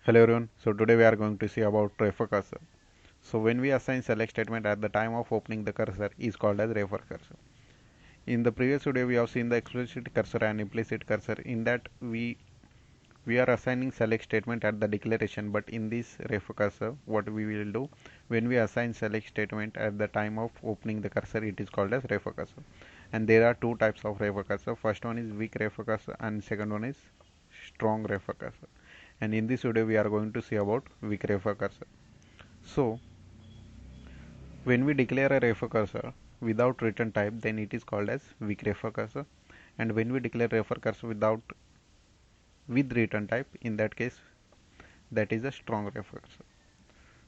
Hello everyone. So today we are going to see about refer cursor. So when we assign select statement at the time of opening the cursor is called as refer cursor. In the previous video we have seen the explicit cursor and implicit cursor. In that we are assigning select statement at the declaration, but in this refer cursor what we will do, when we assign select statement at the time of opening the cursor, it is called as refer cursor. And there are two types of refer cursor. First one is weak refer cursor and second one is strong refer cursor. And in this video we are going to see about weak refer cursor. So when we declare a refer cursor without return type, then it is called as weak refer cursor. And when we declare refer cursor with return type, in that case that is a strong refer cursor.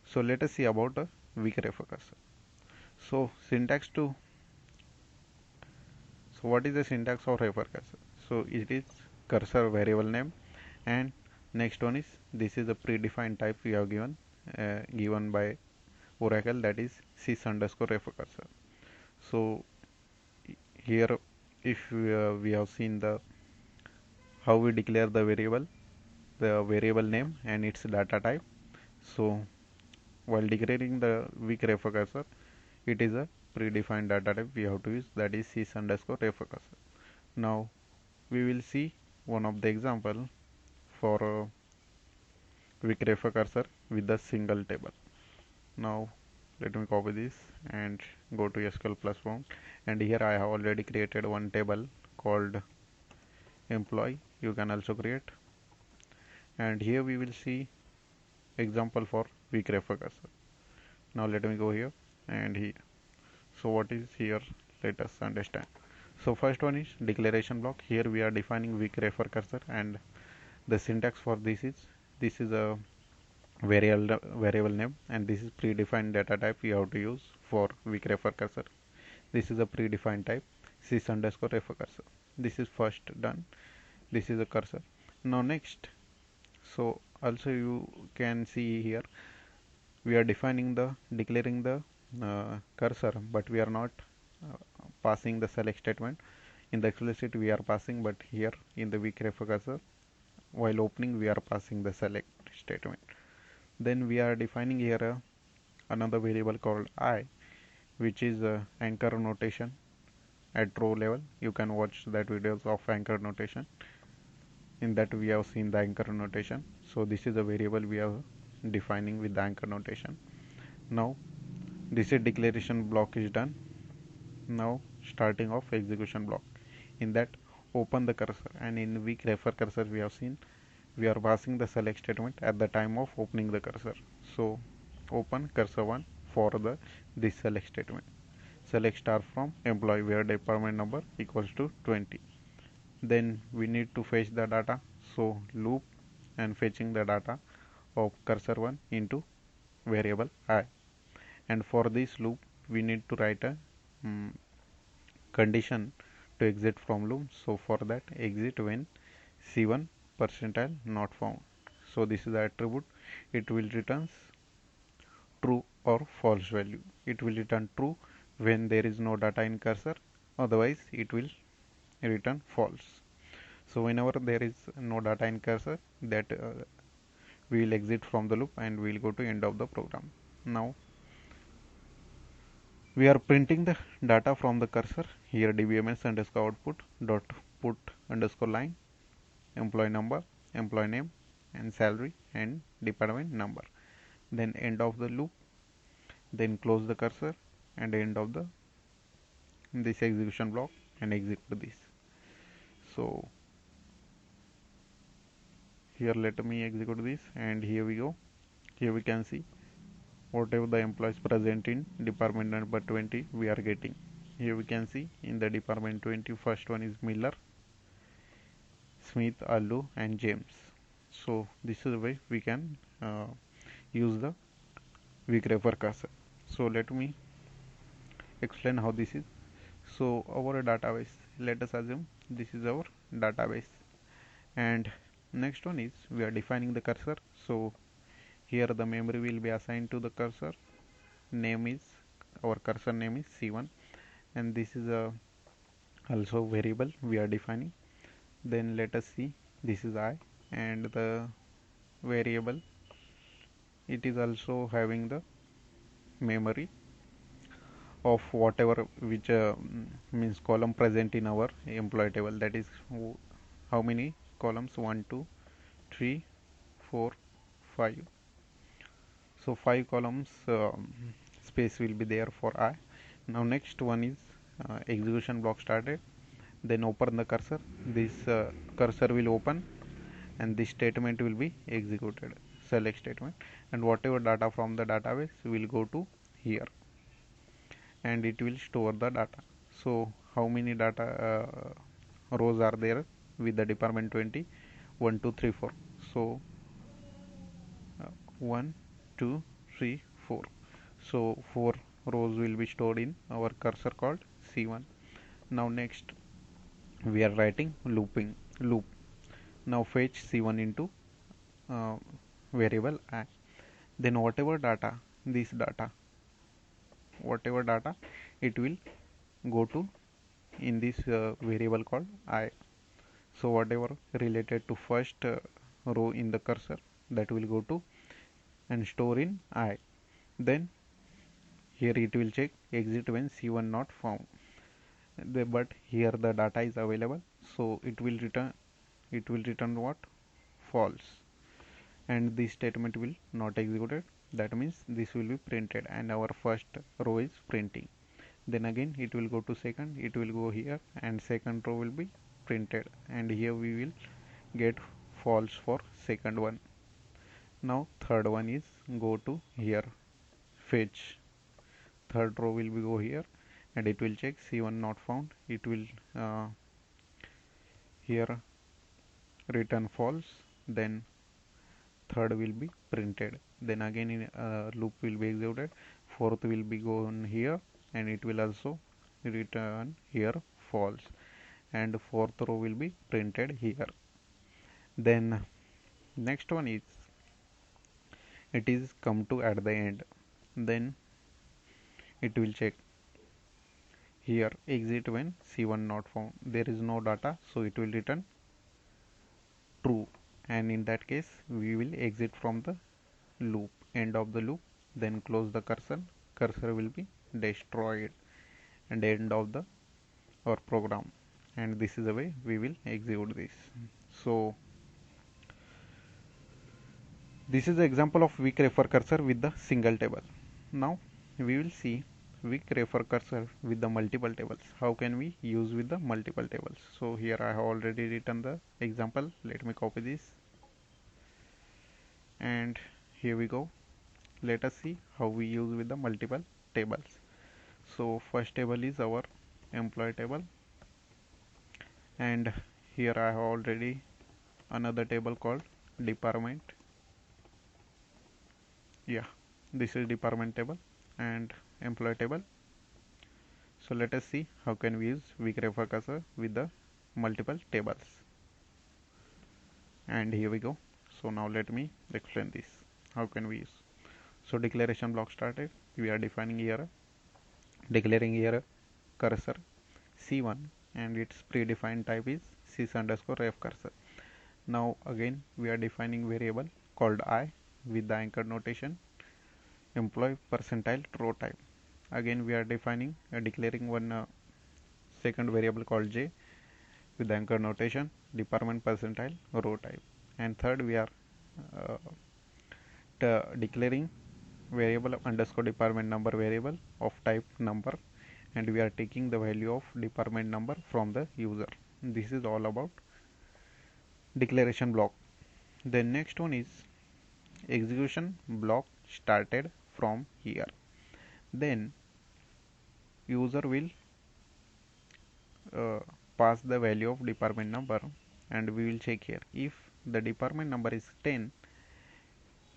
So let us see about a weak refer cursor. So syntax to so what is the syntax of refer cursor? So it is cursor variable name, and next one is this is a predefined type we have given by Oracle, that is sys underscore refer cursor. So here if we have seen the how we declare the variable name and its data type. So while declaring the weak refer cursor, it is a predefined data type we have to use, that is sys underscore refer cursor. Now we will see one of the example for weak refer cursor with the single table. Now let me copy this and go to SQL plus form, and here I have already created one table called employee. You can also create, and here we will see example for weak refer cursor. Now let me go here and here. So what is here, let us understand. So first one is declaration block. Here we are defining weak refer cursor, and the syntax for this is a variable name, and this is predefined data type we have to use for weak refer cursor. This is a predefined type sys underscore refer cursor. This is first done. This is a cursor. Now next, so also you can see here we are defining the declaring the cursor, but we are not uh, passing the select statement. In the explicit we are passing, but here in the weak refer cursor while opening we are passing the select statement. Then we are defining here another variable called I, which is anchor notation at row level. You can watch that videos of anchor notation. In that we have seen the anchor notation. So this is a variable we are defining with the anchor notation. Now this is declaration block is done. Now starting of execution block. In that, open the cursor, and in weak refer cursor we have seen we are passing the select statement at the time of opening the cursor. So open cursor 1 for the this select statement. Select star from employee where department number equals to 20. Then we need to fetch the data. So loop and fetching the data of cursor 1 into variable I. And for this loop we need to write a um, condition to exit from loop. So for that, exit when C1 percentile not found. So this is the attribute. It will returns true or false value. It will return true when there is no data in cursor, otherwise it will return false. So whenever there is no data in cursor, that we will exit from the loop and we will go to end of the program. Now we are printing the data from the cursor. Here dbms underscore output dot put underscore line employee number, employee name, and salary, and department number. Then end of the loop, then close the cursor and end of the this execution block and execute this. So here let me execute this, and here we go. Here we can see whatever the employees present in department number 20 we are getting. Here we can see in the department 20, first one is Miller, Smith, Allu, and James. So this is the way we can use the weak refer cursor. So let me explain how this is. So our database, let us assume this is our database, and next one is we are defining the cursor. So here the memory will be assigned to the cursor. Name is our cursor name is C1, and this is a also variable we are defining. Then let us see, this is I, and the variable, it is also having the memory of whatever which means column present in our employee table, that is how many columns, 1 2 3 4 5. So 5 columns space will be there for I. Now next one is execution block started. Then open the cursor. This cursor will open and this statement will be executed, select statement, and whatever data from the database will go to here and it will store the data. So how many data rows are there with the department 20? 1 2 3 4. So 1 2 3 4. So 4 rows will be stored in our cursor called C1. Now next we are writing loop. Now fetch C1 into variable I. Then whatever data, this data, whatever data, it will go to in this variable called I. So whatever related to first row in the cursor, that will go to and store in I. Then here it will check exit when C1 not found. But here the data is available, so it will return what? False. And this statement will not executed, that means this will be printed and our first row is printing. Then again it will go to second, it will go here and second row will be printed, and here we will get false for second one. Now third one is go to here, fetch, third row will be go here and it will check C1 not found, it will here return false, then third will be printed. Then again in loop will be executed, fourth will be gone here and it will also return here false, and fourth row will be printed here. Then next one is it is come to at the end, then it will check here exit when C1 not found, there is no data, so it will return true, and in that case we will exit from the loop, end of the loop, then close the cursor will be destroyed and end of the our program, and this is the way we will execute this. So this is the example of weak refer cursor with the single table. Now we will see weak refer cursor with the multiple tables. How can we use with the multiple tables? So here I have already written the example. Let me copy this and here we go. Let us see how we use with the multiple tables. So first table is our employee table, and here I have already another table called department. Yeah, this is department table and employee table. So let us see how can we use weak refer cursor with the multiple tables. And here we go. So now let me explain this. How can we use? So declaration block started. We are defining here, declaring here cursor C1 and its predefined type is sys underscore ref cursor. Now again we are defining variable called I with the anchor notation employee percentile row type. Again we are defining declaring one second variable called J with the anchor notation department percentile row type, and third we are declaring variable underscore department number variable of type number, and we are taking the value of department number from the user. This is all about declaration block. The next one is execution block started from here. Then user will pass the value of department number, and we will check here if the department number is 10,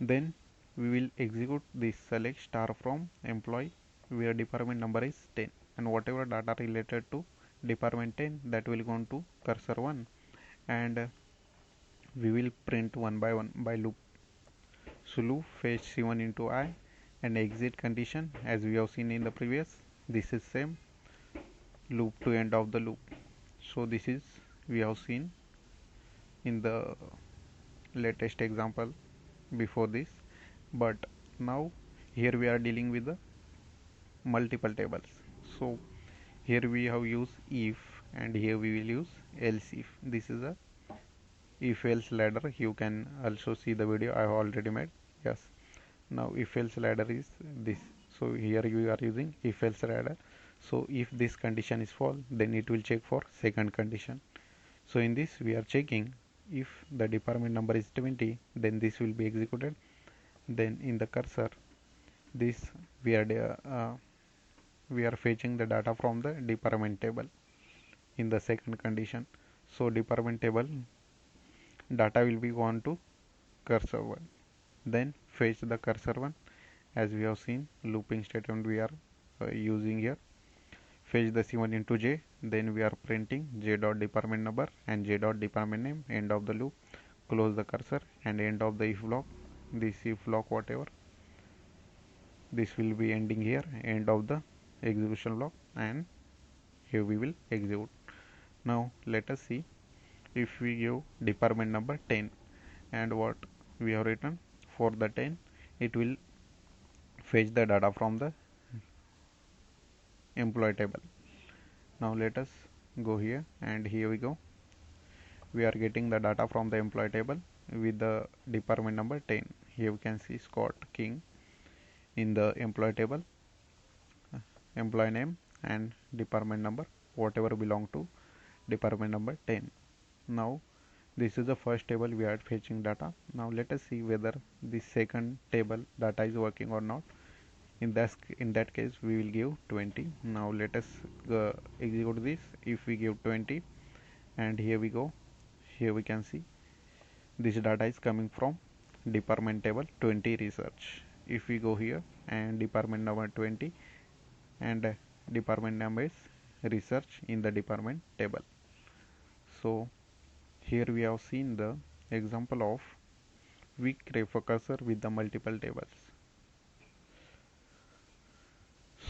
then we will execute this select star from employee where department number is 10, and whatever data related to department 10 that will go to cursor 1, and we will print one by one by loop. So loop fetch C1 into I and exit condition as we have seen in the previous. This is same loop to end of the loop. So this is we have seen in the latest example before this, but now here we are dealing with the multiple tables. So here we have used if, and here we will use else if. This is a if else ladder. You can also see the video I have already made. Yes, now if else ladder is this. So here you are using if else ladder. So if this condition is false, then it will check for second condition. So in this we are checking if the department number is 20, then this will be executed. Then in the cursor, this we are fetching the data from the department table in the second condition. So department table data will be gone to cursor 1. Then fetch the cursor 1. As we have seen, looping statement we are using here. Fetch the C1 into J. Then we are printing J dot department number and J dot department name. End of the loop. Close the cursor and end of the if block. This if block whatever. This will be ending here. End of the execution block, and here we will execute. Now let us see if we give department number 10 and what we have written for the 10, it will fetch the data from the employee table. Now let us go here, and here we go. We are getting the data from the employee table with the department number 10. Here we can see Scott King in the employee table, employee name and department number whatever belong to department number 10. Now this is the first table we are fetching data. Now let us see whether the second table data is working or not. In that case we will give 20. Now let us execute this. If we give 20, and here we go, here we can see this data is coming from department table 20 research. If we go here and department number 20 and department number is research in the department table. So here we have seen the example of weak refer cursor with the multiple tables.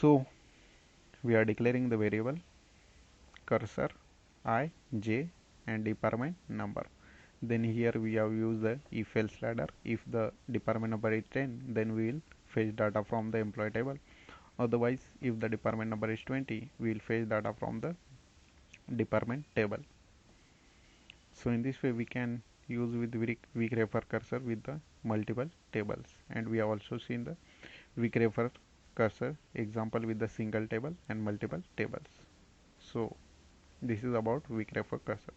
So we are declaring the variable cursor I, J and department number. Then here we have used the if else ladder. If the department number is 10, then we will fetch data from the employee table. Otherwise, if the department number is 20, we will fetch data from the department table. So in this way we can use with weak refer cursor with the multiple tables, and we have also seen the weak refer cursor example with the single table and multiple tables. So this is about weak refer cursor.